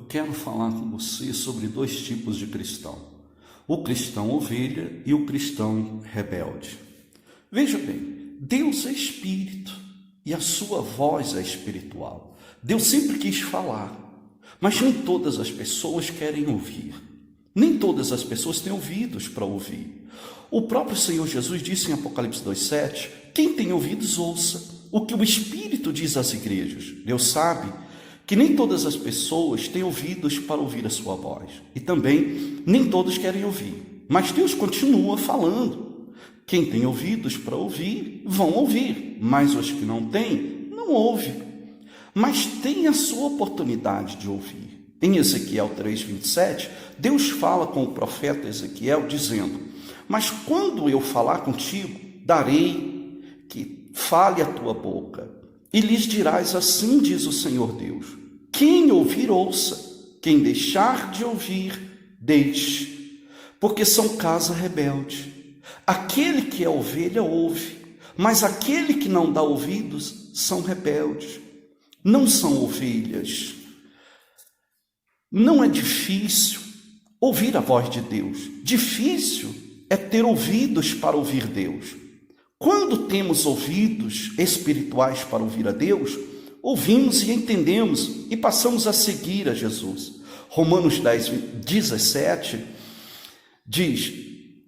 quero falar com você sobre dois tipos de cristão: o cristão ovelha e o cristão rebelde. Veja bem, Deus é espírito e a sua voz é espiritual. Deus sempre quis falar, mas nem todas as pessoas querem ouvir. Nem todas as pessoas têm ouvidos para ouvir. O próprio Senhor Jesus disse em Apocalipse 2,7: quem tem ouvidos, ouça o que o Espírito diz às igrejas. Deus sabe que nem todas as pessoas têm ouvidos para ouvir a sua voz. E também nem todos querem ouvir. Mas Deus continua falando. Quem tem ouvidos para ouvir, vão ouvir. Mas os que não têm, não ouvem. Mas tem a sua oportunidade de ouvir. Em Ezequiel 3,27, Deus fala com o profeta Ezequiel dizendo: mas quando eu falar contigo, darei que fale a tua boca, e lhes dirás: assim diz o Senhor Deus, quem ouvir, ouça, quem deixar de ouvir, deixe, porque são casa rebelde. Aquele que é ovelha ouve, mas aquele que não dá ouvidos são rebeldes. Não são ovelhas. Não é difícil ouvir a voz de Deus. Difícil é ter ouvidos para ouvir Deus. Quando temos ouvidos espirituais para ouvir a Deus, ouvimos e entendemos e passamos a seguir a Jesus. Romanos 10:17 diz: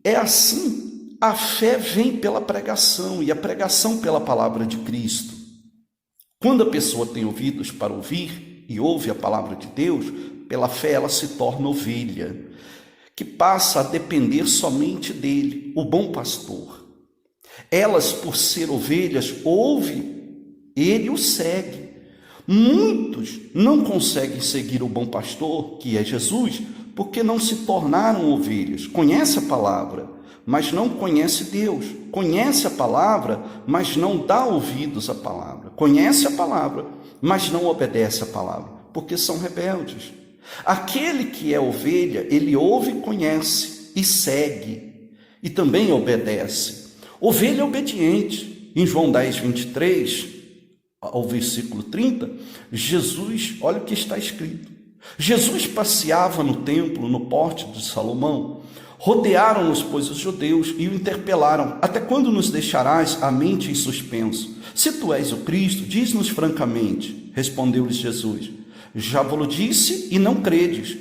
é assim, a fé vem pela pregação e a pregação pela palavra de Cristo. Quando a pessoa tem ouvidos para ouvir e ouve a palavra de Deus, pela fé ela se torna ovelha, que passa a depender somente dele, o bom pastor. Elas, por ser ovelhas, ouvem, ele o segue. Muitos não conseguem seguir o bom pastor, que é Jesus, porque não se tornaram ovelhas. Conhece a palavra, mas não conhece Deus. Conhece a palavra, mas não dá ouvidos à palavra. Conhece a palavra, mas não obedece à palavra, porque são rebeldes. Aquele que é ovelha, ele ouve, conhece e segue, e também obedece. Ovelha obediente. Em João 10:23, ao versículo 30, Jesus, olha o que está escrito. Jesus passeava no templo, no pórtico de Salomão. Rodearam-nos, pois, os judeus e o interpelaram: até quando nos deixarás a mente em suspenso? Se tu és o Cristo, diz-nos francamente. Respondeu-lhes Jesus: já vos disse e não credes.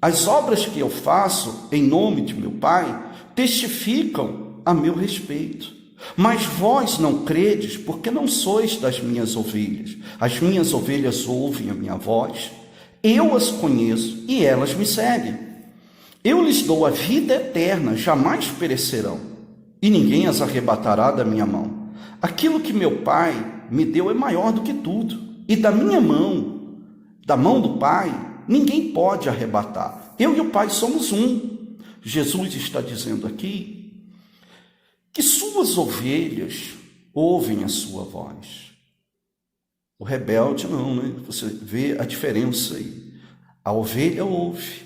As obras que eu faço em nome de meu Pai testificam a meu respeito. Mas vós não credes, porque não sois das minhas ovelhas. As minhas ovelhas ouvem a minha voz, eu as conheço e elas me seguem. Eu lhes dou a vida eterna, jamais perecerão, e ninguém as arrebatará da minha mão. Aquilo que meu Pai me deu é maior do que tudo, e da minha mão, da mão do Pai, ninguém pode arrebatar. Eu e o Pai somos um. Jesus está dizendo aqui que suas ovelhas ouvem a sua voz. O rebelde não, né? Você vê a diferença aí. A ovelha ouve,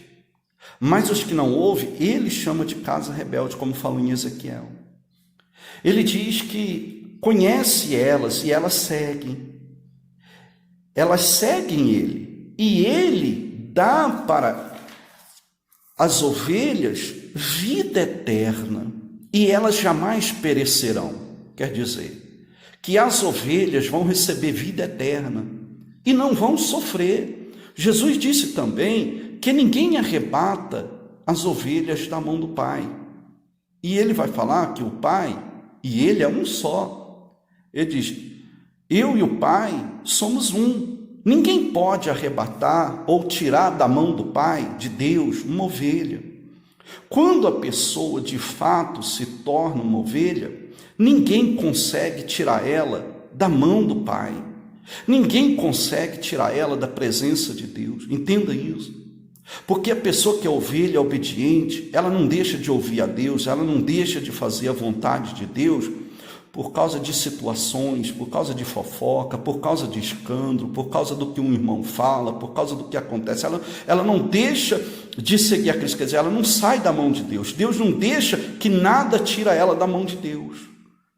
mas os que não ouvem, ele chama de casa rebelde, como falou em Ezequiel. Ele diz que conhece elas e elas seguem. Elas seguem ele, e ele dá para as ovelhas vida eterna, e elas jamais perecerão. Quer dizer, que as ovelhas vão receber vida eterna e não vão sofrer. Jesus disse também que ninguém arrebata as ovelhas da mão do Pai. E ele vai falar que o Pai e ele é um só. Ele diz: eu e o Pai somos um. Ninguém pode arrebatar ou tirar da mão do Pai, de Deus, uma ovelha. Quando a pessoa de fato se torna uma ovelha, ninguém consegue tirar ela da mão do Pai. Ninguém consegue tirar ela da presença de Deus. Entenda isso. Porque a pessoa que é ovelha obediente, ela não deixa de ouvir a Deus, ela não deixa de fazer a vontade de Deus por causa de situações, por causa de fofoca, por causa de escândalo, por causa do que um irmão fala, por causa do que acontece. Ela não deixa de seguir a Cristo, quer dizer, ela não sai da mão de Deus. Deus não deixa que nada tira ela da mão de Deus.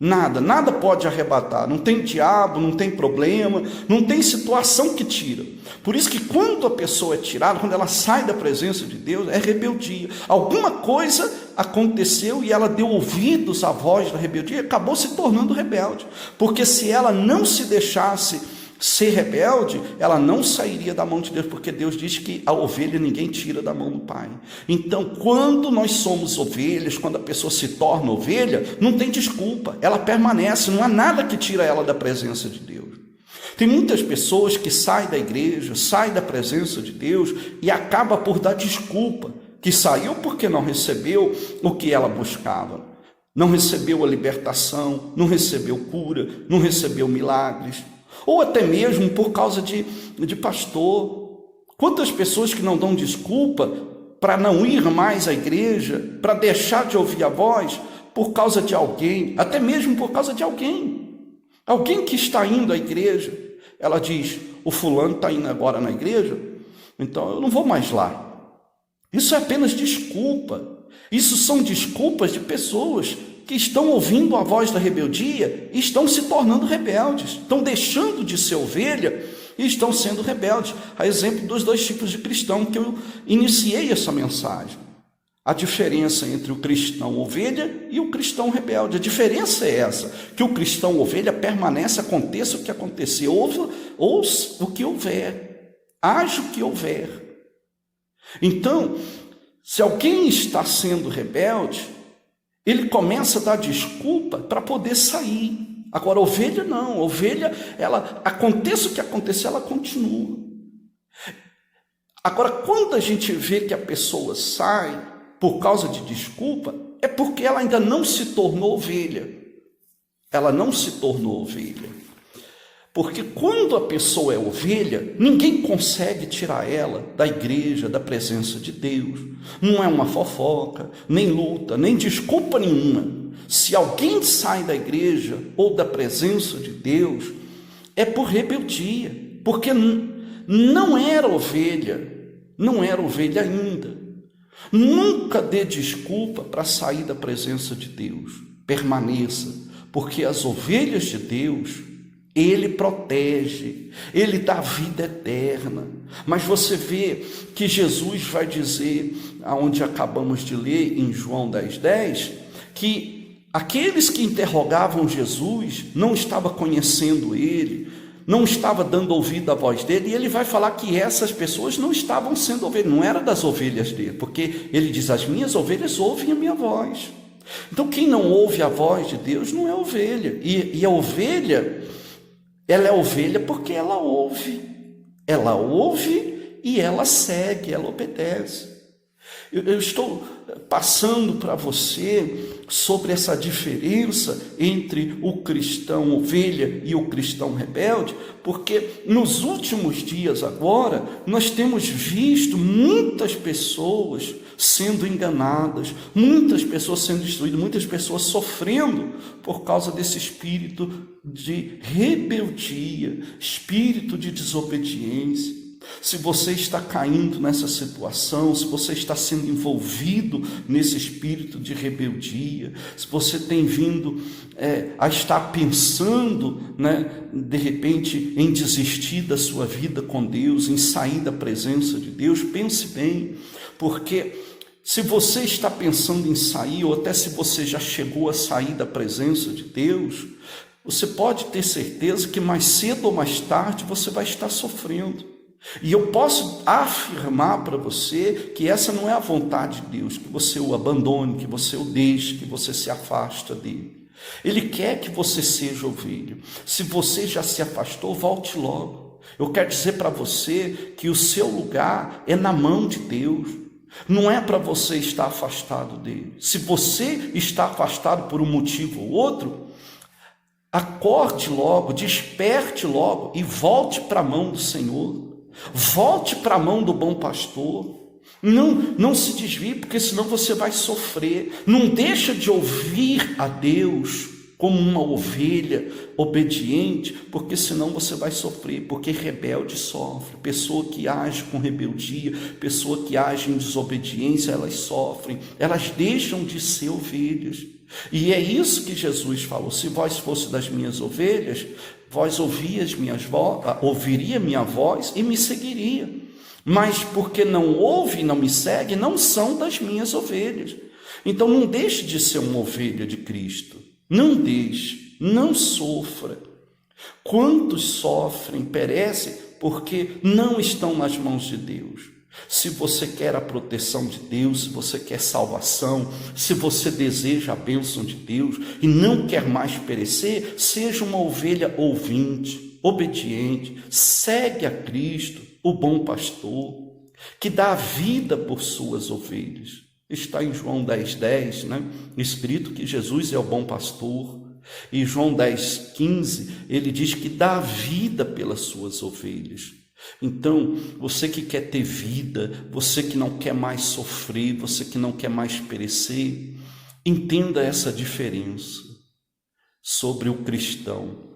Nada pode arrebatar, não tem diabo, não tem problema, não tem situação que tira. Por isso que quando a pessoa é tirada, quando ela sai da presença de Deus, é rebeldia. Alguma coisa aconteceu e ela deu ouvidos à voz da rebeldia e acabou se tornando rebelde. Porque se ela não se deixasse ser rebelde, ela não sairia da mão de Deus, porque Deus diz que a ovelha ninguém tira da mão do Pai. Então, quando nós somos ovelhas, quando a pessoa se torna ovelha, não tem desculpa, ela permanece, não há nada que tira ela da presença de Deus. Tem muitas pessoas que saem da igreja, saem da presença de Deus e acaba por dar desculpa, que saiu porque não recebeu o que ela buscava, não recebeu a libertação, não recebeu cura, não recebeu milagres, ou até mesmo por causa de pastor. Quantas pessoas que não dão desculpa para não ir mais à igreja, para deixar de ouvir a voz, por causa de alguém, até mesmo por causa de alguém que está indo à igreja. Ela diz, o fulano está indo agora na igreja, então eu não vou mais lá. Isso é apenas desculpa. Isso são desculpas de pessoas que estão ouvindo a voz da rebeldia e estão se tornando rebeldes, estão deixando de ser ovelha e estão sendo rebeldes. A exemplo dos dois tipos de cristão que eu iniciei essa mensagem. A diferença entre o cristão ovelha e o cristão rebelde. A diferença é essa, que o cristão ovelha permanece, aconteça o que acontecer, ouça o que houver, haja o que houver. Então, se alguém está sendo rebelde, ele começa a dar desculpa para poder sair. Agora, a ovelha não. A ovelha, ela, aconteça o que acontecer, ela continua. Agora, quando a gente vê que a pessoa sai por causa de desculpa, é porque ela ainda não se tornou ovelha. Ela não se tornou ovelha. Porque quando a pessoa é ovelha, ninguém consegue tirar ela da igreja, da presença de Deus. Não é uma fofoca, nem luta, nem desculpa nenhuma. Se alguém sai da igreja ou da presença de Deus, é por rebeldia, porque não era ovelha ainda. Nunca dê desculpa para sair da presença de Deus. Permaneça, porque as ovelhas de Deus, Ele protege, Ele dá vida eterna. Mas você vê que Jesus vai dizer, aonde acabamos de ler em João 10:10, que aqueles que interrogavam Jesus não estavam conhecendo Ele, não estavam dando ouvido à voz dele, e ele vai falar que essas pessoas não estavam sendo ovelhas, não era das ovelhas dele, porque ele diz, as minhas ovelhas ouvem a minha voz. Então quem não ouve a voz de Deus não é ovelha, e a ovelha, ela é ovelha porque ela ouve e ela segue, ela obedece. Eu estou passando para você sobre essa diferença entre o cristão ovelha e o cristão rebelde, porque nos últimos dias agora, nós temos visto muitas pessoas sendo enganadas, muitas pessoas sendo destruídas, muitas pessoas sofrendo por causa desse espírito de rebeldia, espírito de desobediência. Se você está caindo nessa situação, se você está sendo envolvido nesse espírito de rebeldia, se você tem vindo a estar pensando, de repente, em desistir da sua vida com Deus, em sair da presença de Deus, pense bem, porque se você está pensando em sair, ou até se você já chegou a sair da presença de Deus, você pode ter certeza que mais cedo ou mais tarde você vai estar sofrendo. E eu posso afirmar para você que essa não é a vontade de Deus, que você o abandone, que você o deixe, que você se afasta dele. Ele quer que você seja ovelha. Se você já se afastou, volte logo. Eu quero dizer para você que o seu lugar é na mão de Deus. Não é para você estar afastado dele. Se você está afastado por um motivo ou outro, acorde logo, desperte logo e volte para a mão do Senhor. Volte para a mão do bom pastor. Não se desvie, porque senão você vai sofrer. Não deixa de ouvir a Deus como uma ovelha obediente, porque senão você vai sofrer, porque rebelde sofre. Pessoa que age com rebeldia, pessoa que age em desobediência, elas sofrem, elas deixam de ser ovelhas. E é isso que Jesus falou: se vós fosse das minhas ovelhas, vós ouviria minha voz e me seguiria. Mas porque não ouve e não me segue, não são das minhas ovelhas. Então não deixe de ser uma ovelha de Cristo. Não deixe, não sofra. Quantos sofrem, perecem, porque não estão nas mãos de Deus. Se você quer a proteção de Deus, se você quer salvação, se você deseja a bênção de Deus e não quer mais perecer, seja uma ovelha ouvinte, obediente, segue a Cristo, o bom pastor, que dá a vida por suas ovelhas. Está em João 10:10, escrito que Jesus é o bom pastor. E João 10:15, ele diz que dá a vida pelas suas ovelhas. Então, você que quer ter vida, você que não quer mais sofrer, você que não quer mais perecer, entenda essa diferença sobre o cristão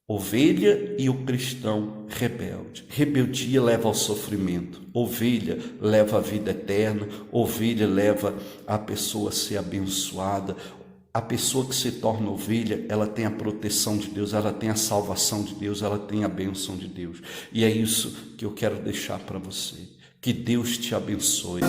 ovelha e o cristão rebelde. Rebeldia leva ao sofrimento, ovelha leva à vida eterna, ovelha leva a pessoa a ser abençoada. A pessoa que se torna ovelha, ela tem a proteção de Deus, ela tem a salvação de Deus, ela tem a bênção de Deus. E é isso que eu quero deixar para você. Que Deus te abençoe.